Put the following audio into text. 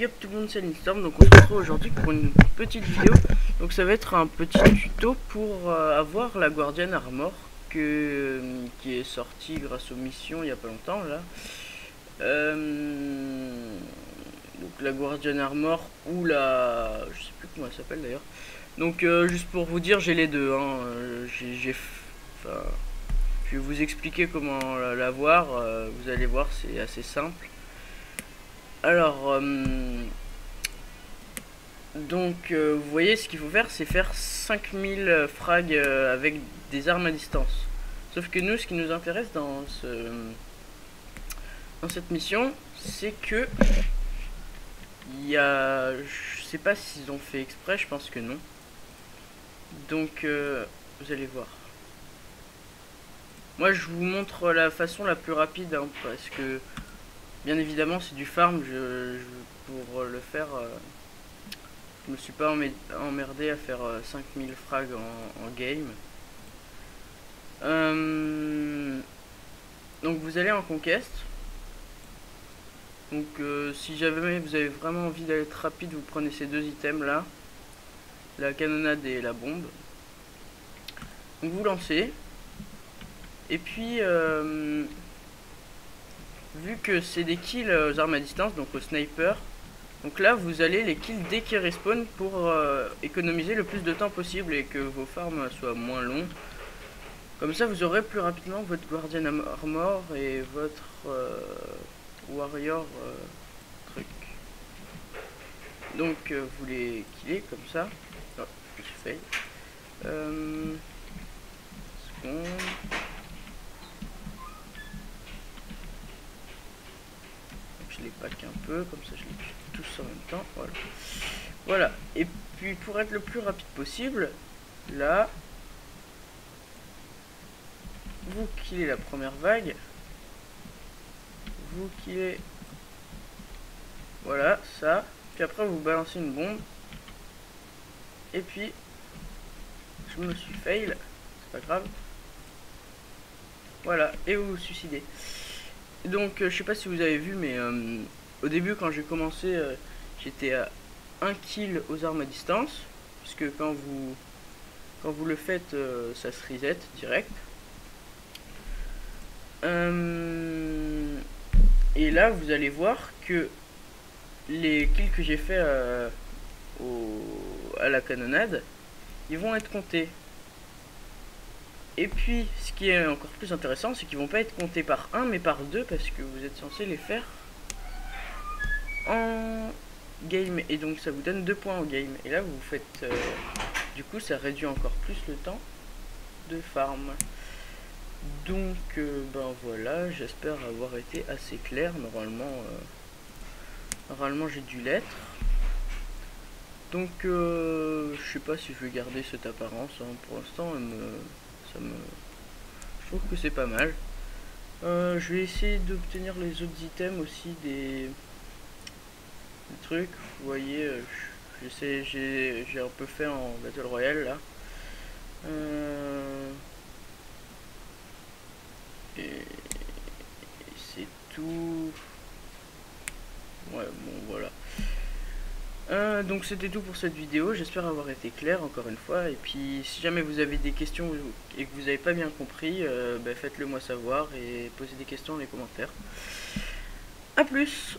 Big up tout le monde, c'est Linstorm. Donc on se retrouve aujourd'hui pour une petite vidéo. Donc ça va être un petit tuto pour avoir la Guardian Armor qui est sortie grâce aux missions il y a pas longtemps là. Donc la Guardian Armor ou je sais plus comment elle s'appelle d'ailleurs. Donc juste pour vous dire, j'ai les deux hein. Enfin, je vais vous expliquer comment l'avoir. Vous allez voir, c'est assez simple. Alors, vous voyez, ce qu'il faut faire, c'est faire 5000 frags avec des armes à distance. Sauf que nous, ce qui nous intéresse dans cette mission, c'est que je sais pas s'ils ont fait exprès, je pense que non. Donc, vous allez voir. Moi, je vous montre la façon la plus rapide, hein, parce que bien évidemment, c'est du farm. Pour le faire, je me suis pas emmerdé à faire 5000 frags en game. Donc vous allez en conquest. Donc si jamais vous avez vraiment envie d'aller rapide, vous prenez ces deux items là, la canonnade et la bombe. Donc vous lancez. Et puis vu que c'est des kills aux armes à distance, donc au sniper, donc là vous allez les kills dès qu'ils respawn pour économiser le plus de temps possible et que vos farms soient moins longs. Comme ça vous aurez plus rapidement votre Guardian Armor et votre Warrior truc. Donc vous les killez comme ça. Oh, je fais. Seconde. Je les pack un peu, comme ça je les tue tous en même temps. Voilà. Voilà. Et puis pour être le plus rapide possible, là, vous killez la première vague. Vous killez. Voilà, ça. Puis après vous balancez une bombe. Et puis je me suis fail. C'est pas grave. Voilà. Et vous vous suicidez. Donc je sais pas si vous avez vu, mais au début quand j'ai commencé, j'étais à 1 kill aux armes à distance, puisque quand vous le faites, ça se reset direct. Et là vous allez voir que les kills que j'ai fait à la canonnade, ils vont être comptés. Et puis, ce qui est encore plus intéressant, c'est qu'ils vont pas être comptés par 1, mais par 2, parce que vous êtes censé les faire en game. Et donc, ça vous donne 2 points au game. Et là, vous faites... du coup, ça réduit encore plus le temps de farm. Donc, ben voilà, j'espère avoir été assez clair. Normalement j'ai dû l'être. Donc, je sais pas si je vais garder cette apparence. Hein. Pour l'instant, je trouve que c'est pas mal. Je vais essayer d'obtenir les autres items aussi des trucs. Vous voyez, j'ai un peu fait en Battle Royale là. Et c'est tout. Ouais, bon voilà. Donc c'était tout pour cette vidéo, j'espère avoir été clair encore une fois, et puis si jamais vous avez des questions et que vous n'avez pas bien compris, faites-le moi savoir et posez des questions dans les commentaires. A plus.